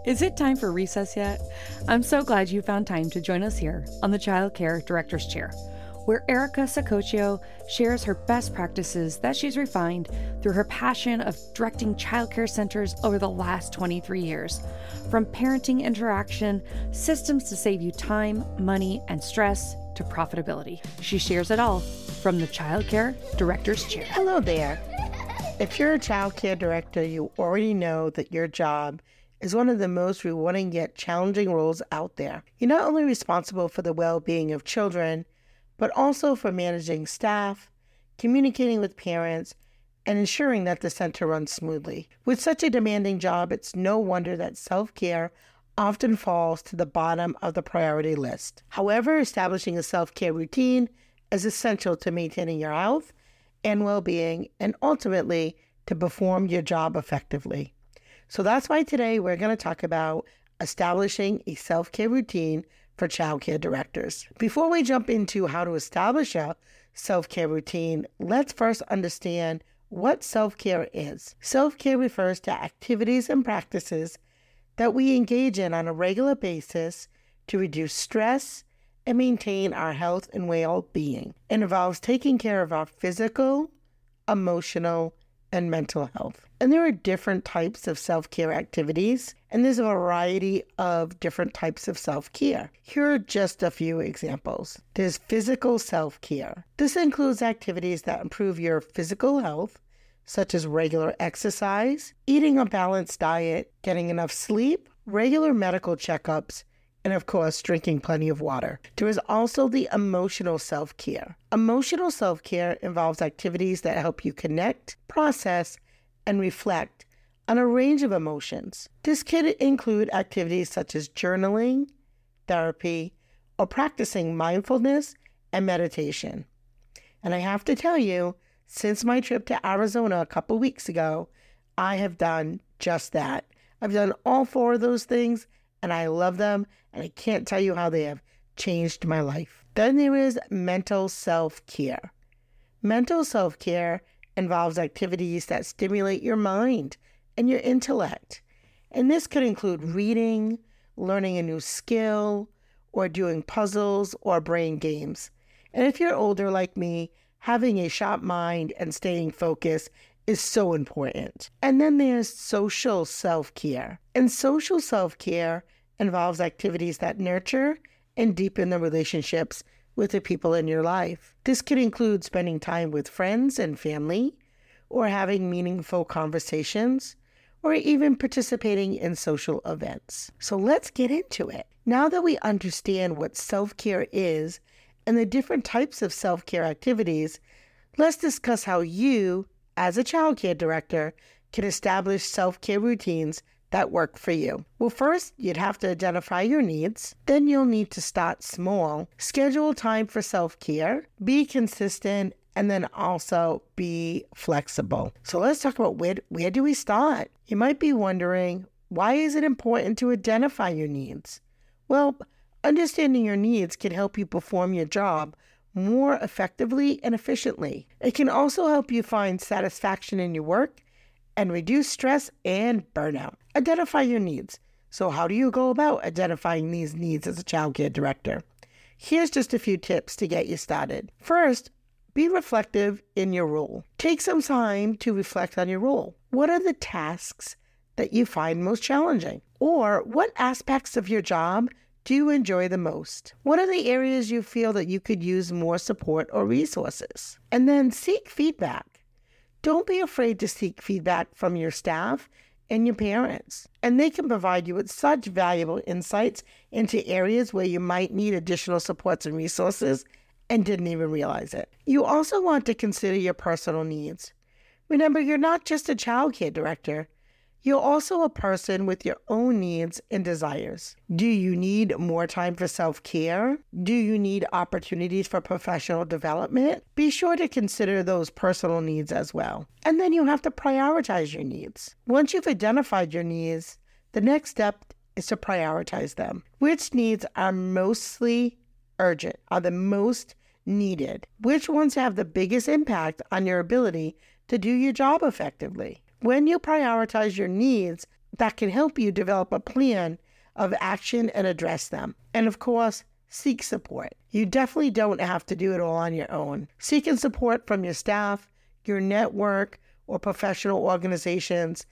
Is it time for recess yet? I'm so glad you found time to join us here on the Childcare Director's Chair, where Erica Sacoccio shares her best practices that she's refined through her passion of directing childcare centers over the last 23 years. From parenting interaction, systems to save you time, money, and stress, to profitability. She shares it all from the Childcare Director's Chair. Hello there. If you're a childcare director, you already know that your job is one of the most rewarding yet challenging roles out there. You're not only responsible for the well-being of children, but also for managing staff, communicating with parents, and ensuring that the center runs smoothly. With such a demanding job, it's no wonder that self-care often falls to the bottom of the priority list. However, establishing a self-care routine is essential to maintaining your health and well-being, and ultimately to perform your job effectively. So that's why today we're going to talk about establishing a self-care routine for childcare directors. Before we jump into how to establish a self-care routine, let's first understand what self-care is. Self-care refers to activities and practices that we engage in on a regular basis to reduce stress and maintain our health and well-being. It involves taking care of our physical, emotional, and mental health. And there are different types of self-care activities, and there's a variety of different types of self-care. Here are just a few examples. There's physical self-care. This includes activities that improve your physical health, such as regular exercise, eating a balanced diet, getting enough sleep, regular medical checkups, and of course, drinking plenty of water. There is also the emotional self-care. Emotional self-care involves activities that help you connect, process, and reflect on a range of emotions. This could include activities such as journaling, therapy, or practicing mindfulness and meditation. And I have to tell you, since my trip to Arizona a couple weeks ago, I have done just that. I've done all four of those things, and I love them, and I can't tell you how they have changed my life. Then there is mental self-care. Mental self-care involves activities that stimulate your mind and your intellect. And this could include reading, learning a new skill, or doing puzzles or brain games. And if you're older like me, having a sharp mind and staying focused is so important. And then there's social self-care. And social self-care involves activities that nurture and deepen the relationships with the people in your life. This could include spending time with friends and family, or having meaningful conversations, or even participating in social events. So let's get into it. Now that we understand what self-care is and the different types of self-care activities, let's discuss how you, as a childcare director, can establish self-care routines that work for you. Well, first, you'd have to identify your needs. Then you'll need to start small, schedule time for self-care, be consistent, and then also be flexible. So let's talk about where do we start? You might be wondering, why is it important to identify your needs? Well, understanding your needs can help you perform your job more effectively and efficiently. It can also help you find satisfaction in your work and reduce stress and burnout. Identify your needs. So how do you go about identifying these needs as a childcare director? Here's just a few tips to get you started. First, be reflective in your role. Take some time to reflect on your role. What are the tasks that you find most challenging? Or what aspects of your job do you enjoy the most? What are the areas you feel that you could use more support or resources? And then seek feedback. Don't be afraid to seek feedback from your staff and your parents. And they can provide you with such valuable insights into areas where you might need additional supports and resources and didn't even realize it. You also want to consider your personal needs. Remember, you're not just a childcare director. You're also a person with your own needs and desires. Do you need more time for self-care? Do you need opportunities for professional development? Be sure to consider those personal needs as well. And then you have to prioritize your needs. Once you've identified your needs, the next step is to prioritize them. Which needs are mostly urgent, are the most needed? Which ones have the biggest impact on your ability to do your job effectively? When you prioritize your needs, that can help you develop a plan of action and address them. And of course, seek support. You definitely don't have to do it all on your own. Seeking support from your staff, your network, or professional organizations.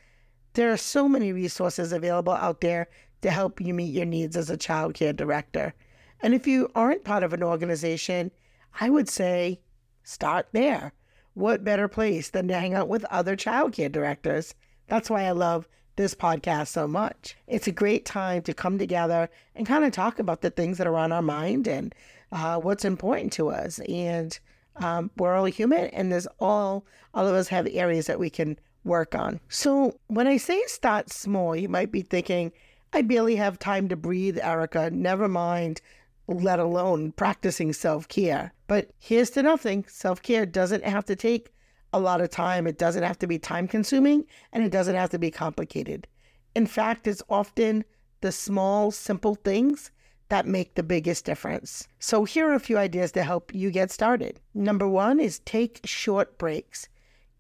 There are so many resources available out there to help you meet your needs as a child care director. And if you aren't part of an organization, I would say start there. What better place than to hang out with other child care directors? That's why I love this podcast so much. It's a great time to come together and kind of talk about the things that are on our mind and what's important to us. And we're all human, and there's all of us have areas that we can work on. So when I say start small, you might be thinking, I barely have time to breathe, Erica, never mind, let alone practicing self-care. But here's to nothing. Self-care doesn't have to take a lot of time. It doesn't have to be time consuming, and it doesn't have to be complicated. In fact, it's often the small, simple things that make the biggest difference. So here are a few ideas to help you get started. Number one is take short breaks.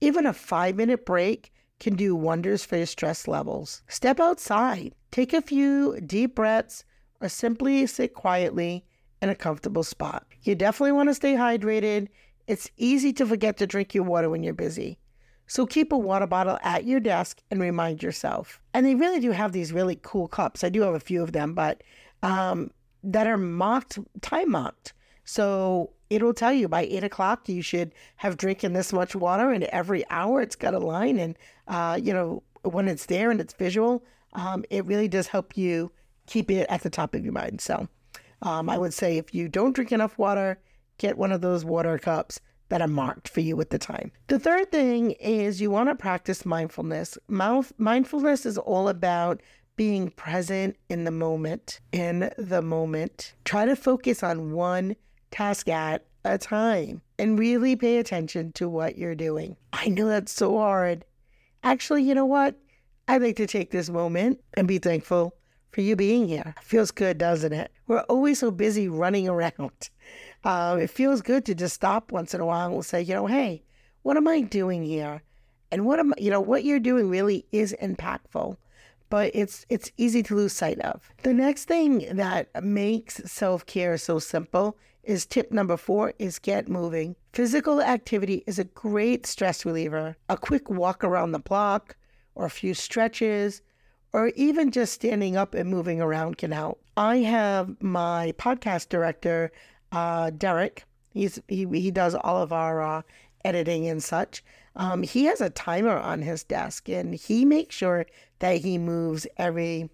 Even a 5-minute break can do wonders for your stress levels. Step outside, take a few deep breaths, or simply sit quietly in a comfortable spot. You definitely want to stay hydrated. It's easy to forget to drink your water when you're busy. So keep a water bottle at your desk and remind yourself. And they really do have these really cool cups. I do have a few of them, but that are time marked. So it'll tell you by 8 o'clock, you should have drinking this much water, and every hour it's got a line. And, when it's there and it's visual, it really does help you keep it at the top of your mind. So I would say if you don't drink enough water, get one of those water cups that are marked for you at the time. The third thing is you want to practice mindfulness. Mindfulness is all about being present in the moment. Try to focus on one task at a time and really pay attention to what you're doing. I know that's so hard. Actually, you know what? I'd like to take this moment and be thankful for you being here. Feels good, doesn't it? We're always so busy running around. It feels good to just stop once in a while and say, hey, what am I doing here? And what you're doing really is impactful, but it's easy to lose sight of. The next thing that makes self-care so simple is tip number 4 is get moving. Physical activity is a great stress reliever. A quick walk around the block or a few stretches or even just standing up and moving around can help. I have my podcast director, Derek. He does all of our editing and such. He has a timer on his desk, and he makes sure that he moves every,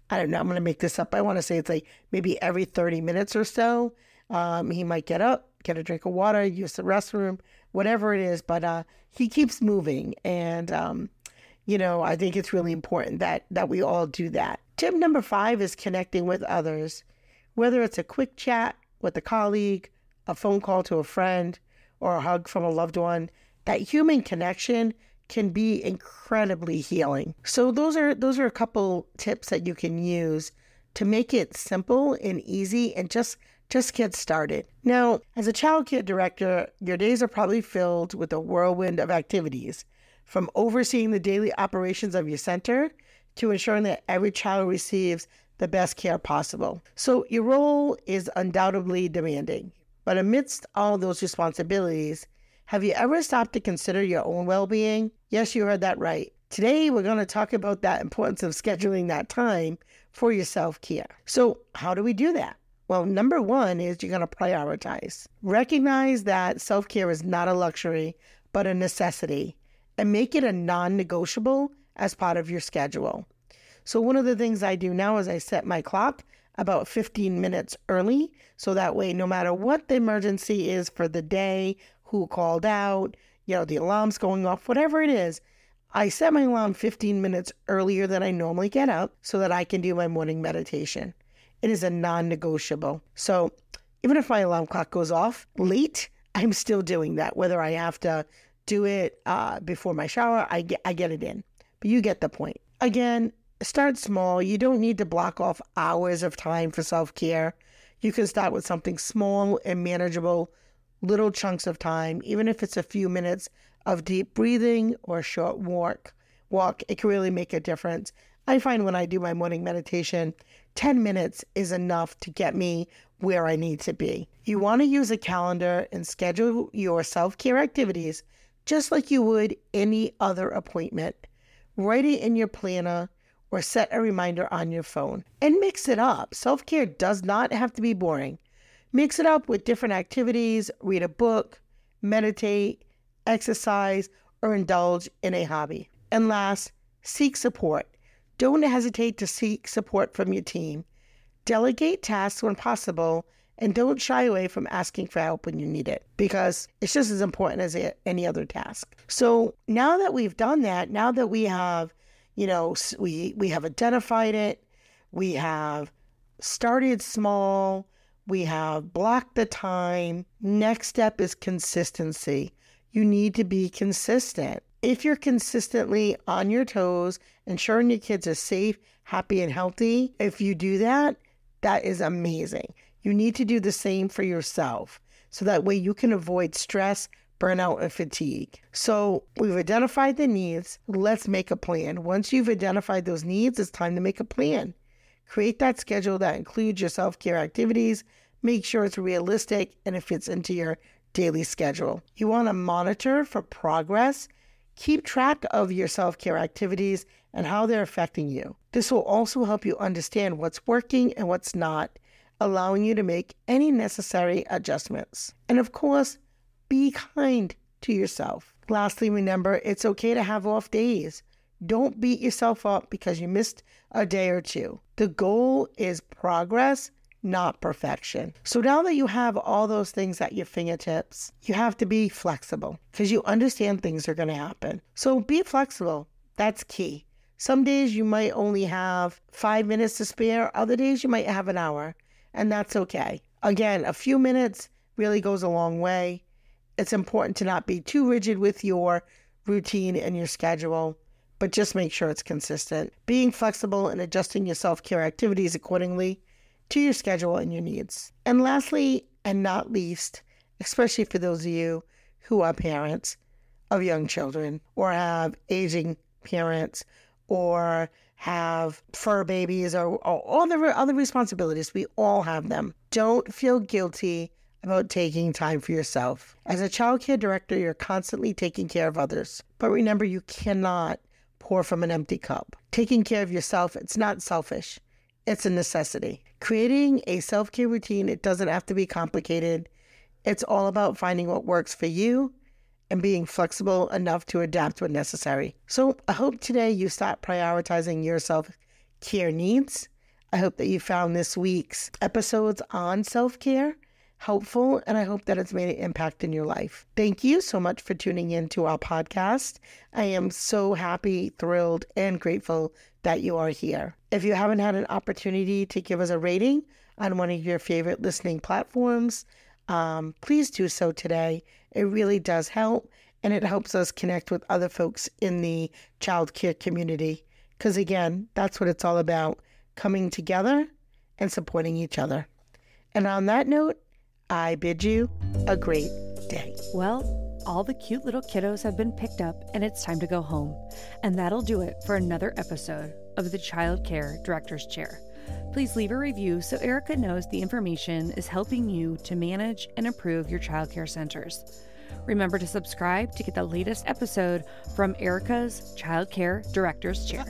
I don't know, I'm going to make this up. I want to say it's like maybe every 30 minutes or so. He might get up, get a drink of water, use the restroom, whatever it is, but he keeps moving. And, I think it's really important that we all do that. Tip number 5 is connecting with others, whether it's a quick chat with a colleague, a phone call to a friend, or a hug from a loved one. That human connection can be incredibly healing. So those are a couple tips that you can use to make it simple and easy and just get started. Now, as a child care director, your days are probably filled with a whirlwind of activities, from overseeing the daily operations of your center to ensuring that every child receives the best care possible. So your role is undoubtedly demanding. But amidst all those responsibilities, have you ever stopped to consider your own well-being? Yes, you heard that right. Today, we're going to talk about that importance of scheduling that time for your self-care. So how do we do that? Well, number 1 is you're going to prioritize. Recognize that self-care is not a luxury, but a necessity, and make it a non-negotiable as part of your schedule. So one of the things I do now is I set my clock about 15 minutes early, so that way, no matter what the emergency is for the day, who called out, the alarm's going off, whatever it is, I set my alarm 15 minutes earlier than I normally get up so that I can do my morning meditation. It is a non-negotiable. So even if my alarm clock goes off late, I'm still doing that. Whether I have to do it before my shower, I get it in. But you get the point. Again, start small. You don't need to block off hours of time for self-care. You can start with something small and manageable, little chunks of time, even if it's a few minutes of deep breathing or a short walk walk, it can really make a difference. I find when I do my morning meditation, 10 minutes is enough to get me where I need to be. You want to use a calendar and schedule your self-care activities just like you would any other appointment. Write it in your planner or set a reminder on your phone and mix it up. Self-care does not have to be boring. Mix it up with different activities, read a book, meditate, exercise, or indulge in a hobby. And last, seek support. Don't hesitate to seek support from your team. Delegate tasks when possible, and don't shy away from asking for help when you need it, because it's just as important as any other task. So now that we've done that, now that we have, we have identified it, we have started small, we have blocked the time. Next step is consistency. You need to be consistent. If you're consistently on your toes, ensuring your kids are safe, happy, and healthy, if you do that, that is amazing. You need to do the same for yourself, so that way you can avoid stress, burnout, and fatigue. So we've identified the needs. Let's make a plan. Once you've identified those needs, it's time to make a plan. Create that schedule that includes your self-care activities. Make sure it's realistic and it fits into your daily schedule. You want to monitor for progress. Keep track of your self-care activities and how they're affecting you. This will also help you understand what's working and what's not, allowing you to make any necessary adjustments. And of course, be kind to yourself. Lastly, remember, it's okay to have off days. Don't beat yourself up because you missed a day or two. The goal is progress, not perfection. So now that you have all those things at your fingertips, you have to be flexible because you understand things are going to happen. So be flexible. That's key. Some days you might only have 5 minutes to spare. Other days you might have an hour, and that's okay. Again, a few minutes really goes a long way. It's important to not be too rigid with your routine and your schedule, but just make sure it's consistent. Being flexible and adjusting your self-care activities accordingly to your schedule and your needs. And lastly, and not least, especially for those of you who are parents of young children or have aging parents or have fur babies or all the other responsibilities, we all have them. Don't feel guilty about taking time for yourself. As a childcare director, you're constantly taking care of others. But remember, you cannot pour from an empty cup. Taking care of yourself, it's not selfish. It's a necessity. Creating a self-care routine, it doesn't have to be complicated. It's all about finding what works for you and being flexible enough to adapt when necessary. So I hope today you start prioritizing your self-care needs. I hope that you found this week's episodes on self-care helpful, and I hope that it's made an impact in your life. Thank you so much for tuning in to our podcast. I am so happy, thrilled, and grateful that you are here. If you haven't had an opportunity to give us a rating on one of your favorite listening platforms, please do so today. It really does help, and it helps us connect with other folks in the childcare community. Because again, that's what it's all about, coming together and supporting each other. And on that note, I bid you a great day. Well, all the cute little kiddos have been picked up and it's time to go home. And that'll do it for another episode of the Childcare Director's Chair. Please leave a review so Erica knows the information is helping you to manage and improve your childcare centers. Remember to subscribe to get the latest episode from Erica's Childcare Director's Chair.